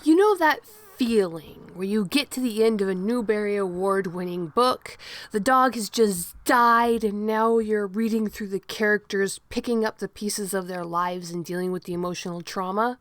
You know that feeling where you get to the end of a Newberry Award-winning book, the dog has just died, and now you're reading through the characters, picking up the pieces of their lives and dealing with the emotional trauma?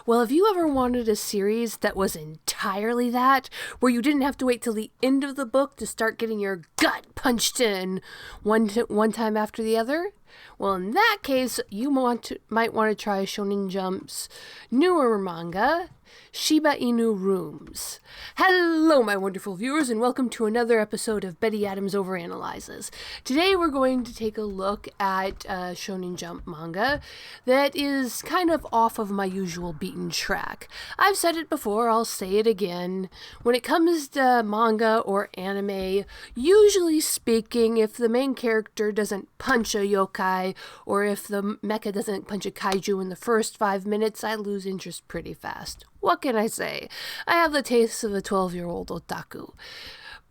Well, have you ever wanted a series that was entirely that, where you didn't have to wait till the end of the book to start getting your gut punched in one time after the other? Well, in that case, you might want to try Shonen Jump's newer manga, Shiba Inu Rooms. Hello, my wonderful viewers, and welcome to another episode of Betty Adams Overanalyzes. Today we're going to take a look at a Shonen Jump manga that is kind of off of my usual beaten track. I've said it before, I'll say it again. When it comes to manga or anime, usually speaking, if the main character doesn't punch a yokai, or if the mecha doesn't punch a kaiju in the first 5 minutes, I lose interest pretty fast. What can I say? I have the taste of a 12-year-old otaku.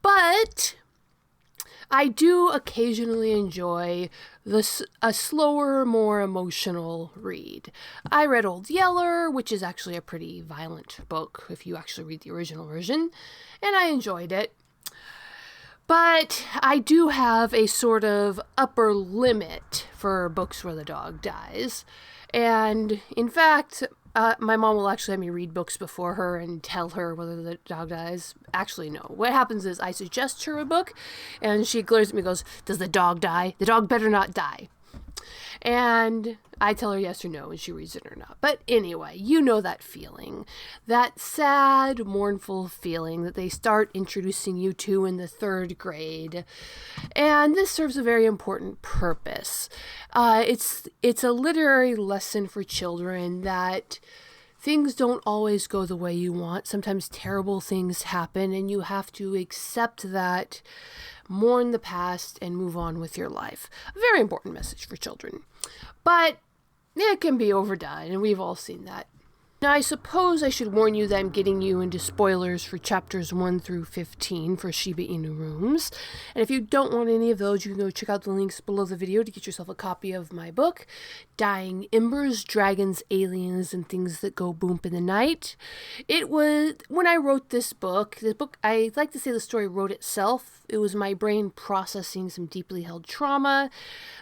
But I do occasionally enjoy a slower, more emotional read. I read Old Yeller, which is actually a pretty violent book if you actually read the original version, and I enjoyed it. But I do have a sort of upper limit for books where the dog dies. And in fact, my mom will actually have me read books before her and tell her whether the dog dies. Actually, no. What happens is I suggest her a book, and she glares at me and goes, "Does the dog die? The dog better not die." And I tell her yes or no, and she reads it or not. But anyway, you know that feeling. That sad, mournful feeling that they start introducing you to in the 3rd grade. And this serves a very important purpose. It's a literary lesson for children that things don't always go the way you want. Sometimes terrible things happen, and you have to accept that, mourn the past, and move on with your life. A very important message for children. But it can be overdone, and we've all seen that. Now, I suppose I should warn you that I'm getting you into spoilers for chapters 1 through 15 for Shiba Inu Rooms. And if you don't want any of those, you can go check out the links below the video to get yourself a copy of my book, Dying Embers, Dragons, Aliens, and Things That Go Boomp in the Night. It was, when I wrote this book, I like to say the story wrote itself. It was my brain processing some deeply held trauma.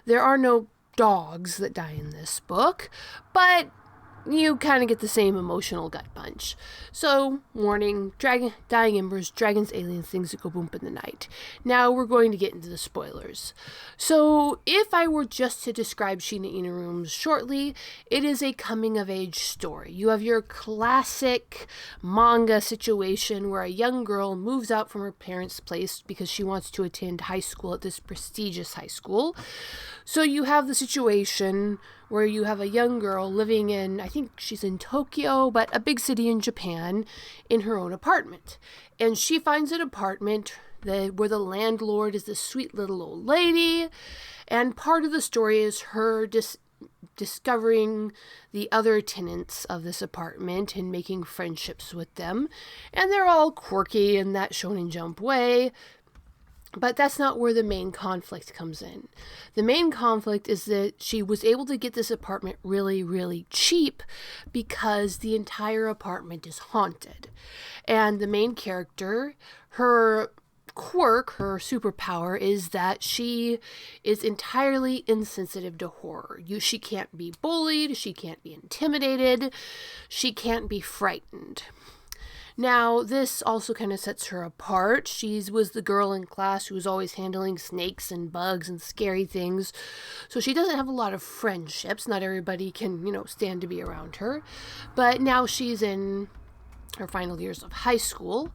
There are no dogs that die in this book, but you kind of get the same emotional gut punch. So, warning, Dying Embers, Dragons, Aliens, Things That Go Boomp in the Night. Now we're going to get into the spoilers. So, if I were just to describe Shiba Inu Rooms shortly, it is a coming-of-age story. You have your classic manga situation where a young girl moves out from her parents' place because she wants to attend high school at this prestigious high school. So you have the situation where you have a young girl living in, I think she's in Tokyo, but a big city in Japan, in her own apartment. And she finds an apartment where the landlord is this sweet little old lady. And part of the story is her discovering the other tenants of this apartment and making friendships with them. And they're all quirky in that Shonen Jump way. But that's not where the main conflict comes in. The main conflict is that she was able to get this apartment really, really cheap because the entire apartment is haunted. And the main character, her quirk, her superpower, is that she is entirely insensitive to horror. She can't be bullied, she can't be intimidated, she can't be frightened. Now, this also kind of sets her apart. She was the girl in class who was always handling snakes and bugs and scary things. So she doesn't have a lot of friendships. Not everybody can, stand to be around her. But now she's in her final years of high school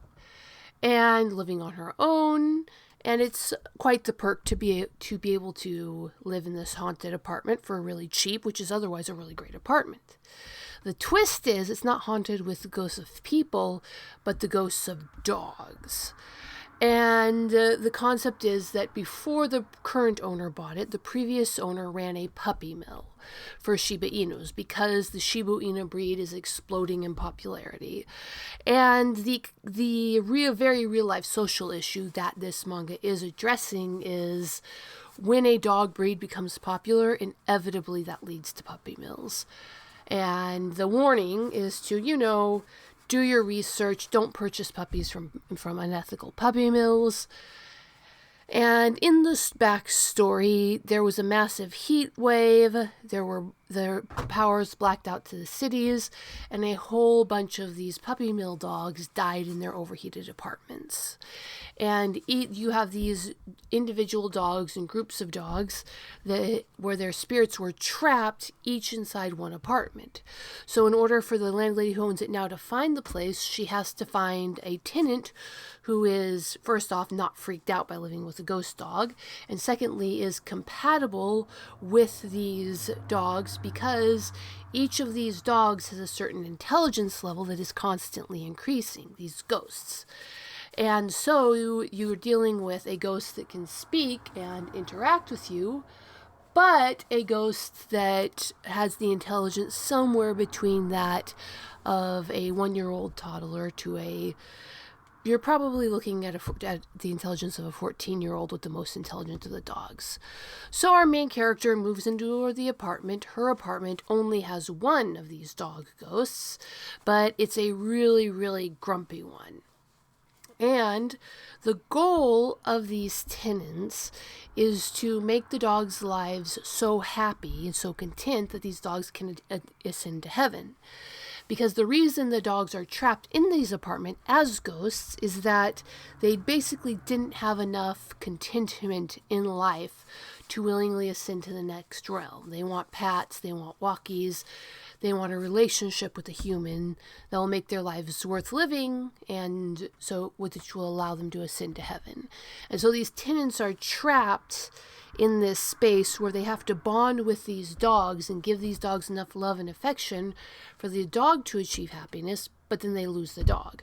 and living on her own. And it's quite the perk to be able to live in this haunted apartment for really cheap, which is otherwise a really great apartment. The twist is it's not haunted with the ghosts of people, but the ghosts of dogs. And the concept is that before the current owner bought it, the previous owner ran a puppy mill for Shiba Inus because the Shiba Inu breed is exploding in popularity. And the very real-life social issue that this manga is addressing is when a dog breed becomes popular, inevitably that leads to puppy mills. And the warning is to, do your research. Don't purchase puppies from unethical puppy mills. And in this backstory, there was a massive heat wave. The powers blacked out to the cities, and a whole bunch of these puppy mill dogs died in their overheated apartments. And you have these individual dogs and groups of dogs where their spirits were trapped, each inside one apartment. So in order for the landlady who owns it now to find the place, she has to find a tenant who is, first off, not freaked out by living with a ghost dog, and secondly, is compatible with these dogs because each of these dogs has a certain intelligence level that is constantly increasing, these ghosts. And so you're dealing with a ghost that can speak and interact with you, but a ghost that has the intelligence somewhere between that of a 1-year-old toddler to you're probably looking at the intelligence of a 14-year-old with the most intelligent of the dogs. So our main character moves into the apartment. Her apartment only has one of these dog ghosts, but it's a really, really grumpy one. And the goal of these tenants is to make the dogs' lives so happy and so content that these dogs can ascend to heaven. Because the reason the dogs are trapped in these apartments as ghosts is that they basically didn't have enough contentment in life to willingly ascend to the next realm. They want pats, they want walkies, they want a relationship with a human that will make their lives worth living, and so which will allow them to ascend to heaven. And so these tenants are trapped in this space where they have to bond with these dogs and give these dogs enough love and affection for the dog to achieve happiness, but then they lose the dog.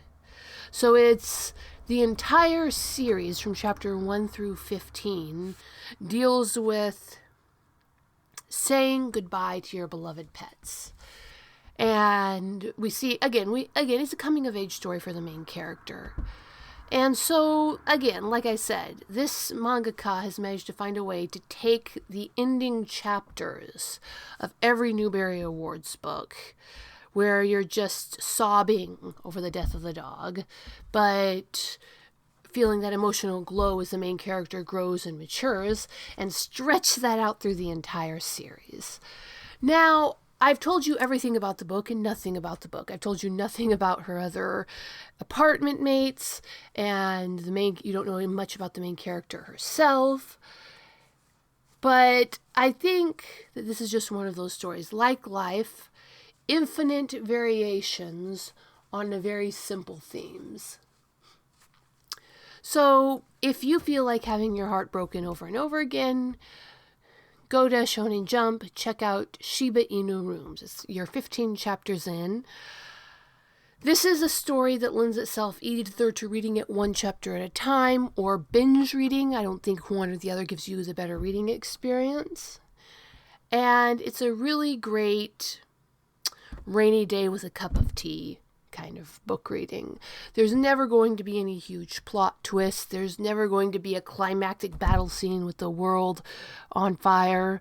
So it's the entire series from chapter 1 through 15 deals with saying goodbye to your beloved pets. And we see, again, it's a coming of age story for the main character. And so, again, like I said, this mangaka has managed to find a way to take the ending chapters of every Newberry Awards book, where you're just sobbing over the death of the dog, but feeling that emotional glow as the main character grows and matures, and stretch that out through the entire series. Now, I've told you everything about the book and nothing about the book. I've told you nothing about her other apartment mates, and you don't know much about the main character herself. But I think that this is just one of those stories, like life, infinite variations on a very simple themes. So if you feel like having your heart broken over and over again, go to Shonen Jump, check out Shiba Inu Rooms. You're 15 chapters in. This is a story that lends itself either to reading it one chapter at a time or binge reading. I don't think one or the other gives you the better reading experience. And it's a really great rainy day with a cup of tea kind of book reading. There's never going to be any huge plot twist. There's never going to be a climactic battle scene with the world on fire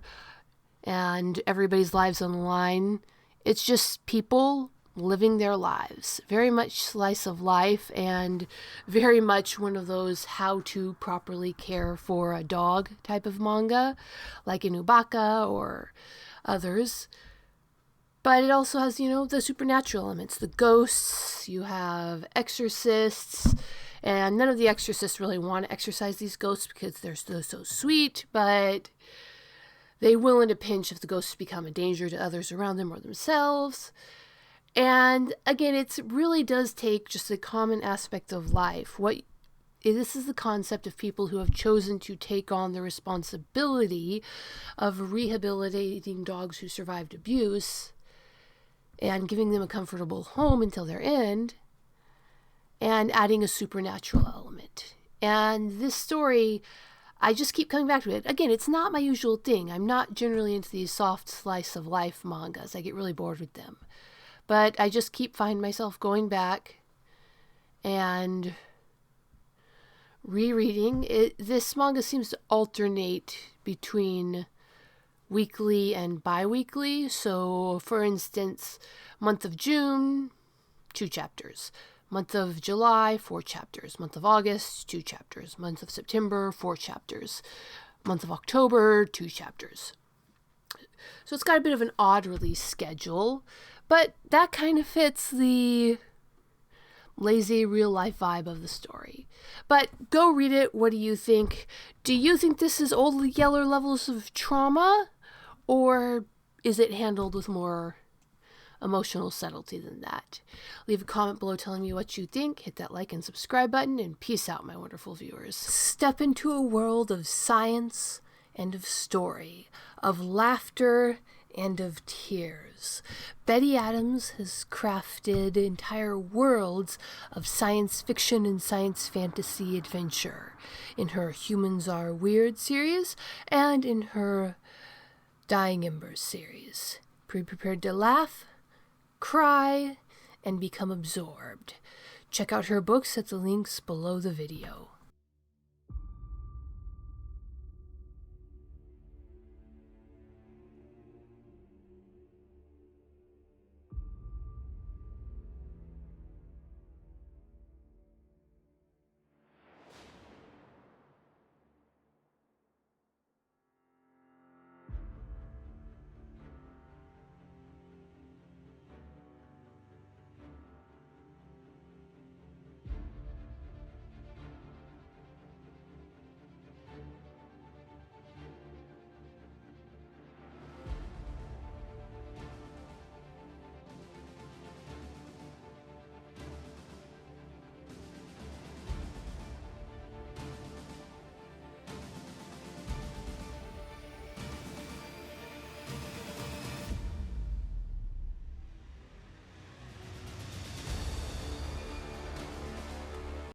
and everybody's lives on the line. It's just people living their lives. Very much slice of life, and very much one of those how to properly care for a dog type of manga, like Inubaka or others. But it also has, the supernatural elements, the ghosts, you have exorcists, and none of the exorcists really want to exorcise these ghosts because they're so sweet, but they will in a pinch if the ghosts become a danger to others around them or themselves. And again, it really does take just a common aspect of life. This is the concept of people who have chosen to take on the responsibility of rehabilitating dogs who survived abuse and giving them a comfortable home until their end, and adding a supernatural element. And this story, I just keep coming back to it. Again, it's not my usual thing. I'm not generally into these soft slice of life mangas. I get really bored with them. But I just keep finding myself going back and rereading. This manga seems to alternate between weekly and bi-weekly. So, for instance, month of June, 2 chapters. Month of July, 4 chapters. Month of August, 2 chapters. Month of September, 4 chapters. Month of October, 2 chapters. So it's got a bit of an odd release schedule, but that kind of fits the lazy real-life vibe of the story. But go read it. What do you think? Do you think this is Old Yeller levels of trauma, or is it handled with more emotional subtlety than that? Leave a comment below telling me what you think. Hit that like and subscribe button, and peace out, my wonderful viewers. Step into a world of science and of story, of laughter and of tears. Betty Adams has crafted entire worlds of science fiction and science fantasy adventure in her Humans Are Weird series and in her Dying Embers series. Be prepared to laugh, cry, and become absorbed. Check out her books at the links below the video.